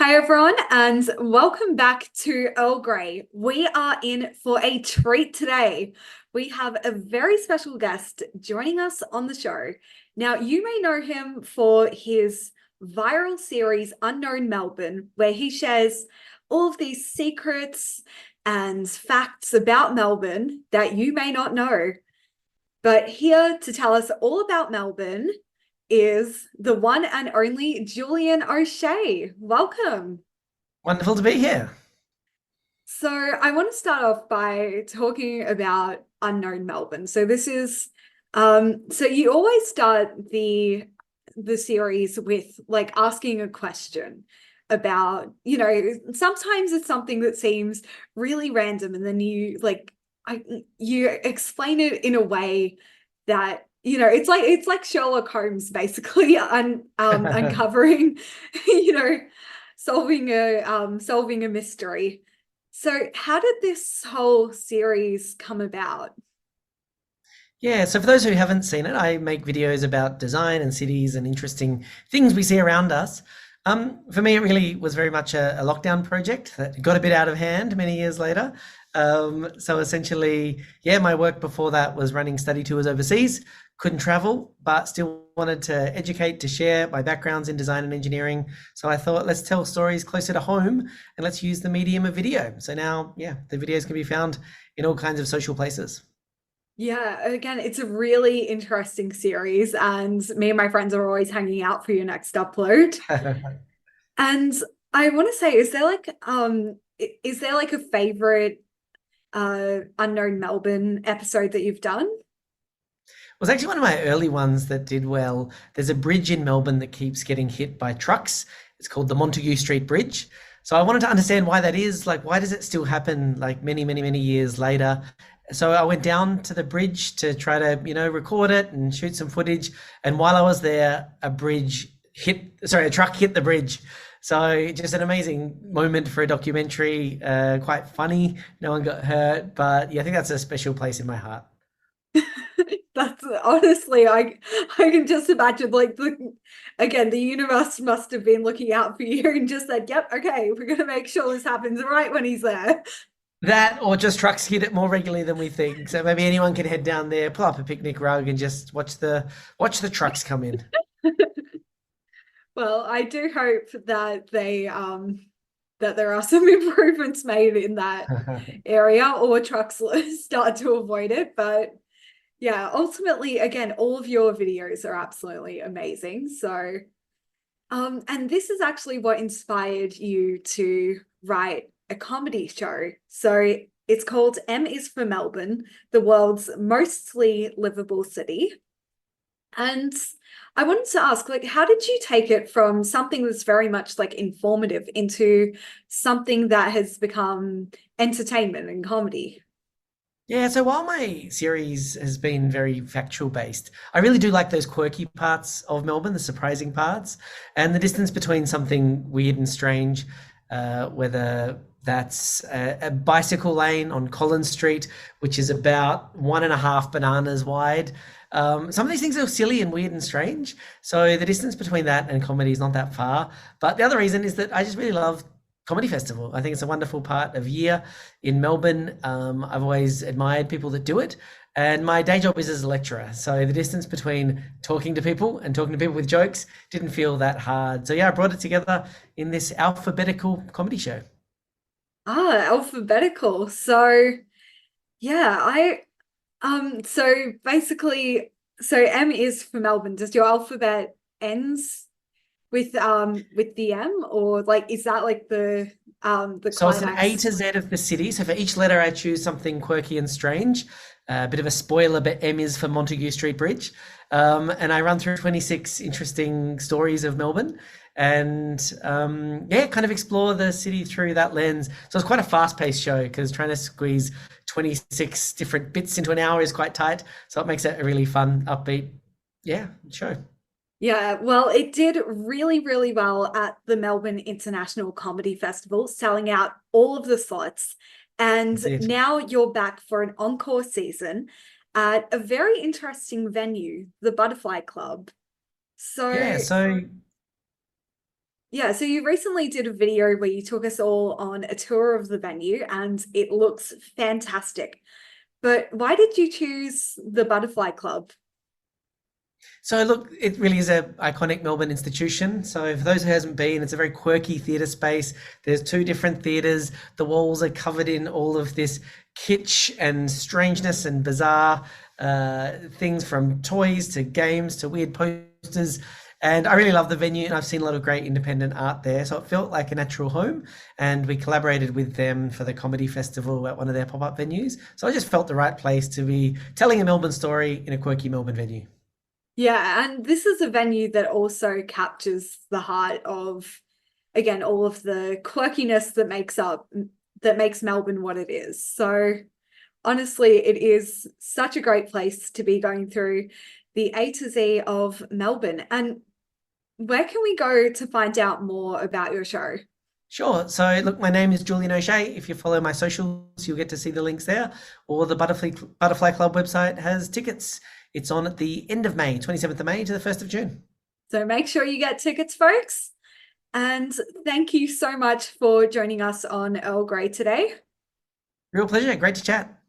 Hi, everyone, and welcome back to Earl Grey. We are in for a treat today. We have a very special guest joining us on the show. Now, you may know him for his viral series, Unknown Melbourne, where he shares all of these secrets and facts about Melbourne that you may not know. But here to tell us all about Melbourne is the one and only Julian O'Shea. Welcome. Wonderful to be here. So I want to start off by talking about Unknown Melbourne. So this is so you always start the series with like asking a question about, sometimes it's something that seems really random and then you explain it in a way that it's like Sherlock Holmes basically uncovering you know solving a mystery. So how did this whole series come about? Yeah, so for those who haven't seen it, I make videos about design and cities and interesting things we see around us. For me, it really was very much a lockdown project that got a bit out of hand many years later. So essentially, yeah, my work before that was running study tours overseas. Couldn't travel, but still wanted to educate, to share my backgrounds in design and engineering. So I thought, let's tell stories closer to home and let's use the medium of video. So now, yeah, the videos can be found in all kinds of social places. Yeah, again, it's a really interesting series, and me and my friends are always hanging out for your next upload. And I want to say, is there like a favorite Unknown Melbourne episode that you've done? Was actually one of my early ones that did well. There's a bridge in Melbourne that keeps getting hit by trucks. It's called the Montague Street Bridge. So I wanted to understand why that is. Like, why does it still happen like many, many, many years later? So I went down to the bridge to try to, record it and shoot some footage. And while I was there, a truck hit the bridge. So just an amazing moment for a documentary, quite funny. No one got hurt, but yeah, I think that's a special place in my heart. That's honestly, I can just imagine like the universe must have been looking out for you and just said, "Yep, okay, we're gonna make sure this happens right when he's there." That or just trucks hit it more regularly than we think. So maybe anyone can head down there, pull up a picnic rug, and just watch the trucks come in. Well, I do hope that there are some improvements made in that area or trucks start to avoid it. But yeah, ultimately, again, all of your videos are absolutely amazing. So, and this is actually what inspired you to write a comedy show. So it's called M is for Melbourne, the world's mostly livable city. And I wanted to ask, like, how did you take it from something that's very much like informative into something that has become entertainment and comedy? Yeah, so while my series has been very factual based, I really do like those quirky parts of Melbourne, the surprising parts, and the distance between something weird and strange, whether that's a bicycle lane on Collins Street, which is about 1.5 bananas wide. Some of these things are silly and weird and strange. So the distance between that and comedy is not that far. But the other reason is that I just really love comedy festival. I think it's a wonderful part of year in Melbourne. I've always admired people that do it. And my day job is as a lecturer. So the distance between talking to people and talking to people with jokes didn't feel that hard. So yeah, I brought it together in this alphabetical comedy show. Ah, alphabetical. So yeah, so basically, so M is for Melbourne. Does your alphabet ends with the M, or like is that like the So it's an A climax? to Z of the city. So for each letter, I choose something quirky and strange. A bit of a spoiler, but M is for Montague Street Bridge. And I run through 26 interesting stories of Melbourne and yeah, kind of explore the city through that lens. So it's quite a fast paced show because trying to squeeze 26 different bits into an hour is quite tight. So it makes it a really fun, upbeat, yeah, show. Yeah, well, it did really, really well at the Melbourne International Comedy Festival, selling out all of the slots. And That's it. now you're back for an encore season at a very interesting venue, the Butterfly Club. Yeah. So, So Yeah, so you recently did a video where you took us all on a tour of the venue and it looks fantastic. But why did you choose the Butterfly Club? So look, it really is a iconic Melbourne institution. So for those who hasn't been, it's a very quirky theatre space. There's two different theatres. The walls are covered in all of this kitsch and strangeness and bizarre things, from toys to games to weird posters. And I really love the venue, and I've seen a lot of great independent art there. So it felt like a natural home. And we collaborated with them for the comedy festival at one of their pop-up venues. So I just felt the right place to be telling a Melbourne story in a quirky Melbourne venue. Yeah, and this is a venue that also captures the heart of, again, all of the quirkiness that makes Melbourne what it is. So honestly, it is such a great place to be going through the A to Z of Melbourne. And where can we go to find out more about your show? Sure. So, look, my name is Julian O'Shea. If you follow my socials, you'll get to see the links there. Or the Butterfly Club website has tickets. It's on at the end of May, 27th of May to the 1st of June. So make sure you get tickets, folks. And thank you so much for joining us on Earl Grey today. Real pleasure. Great to chat.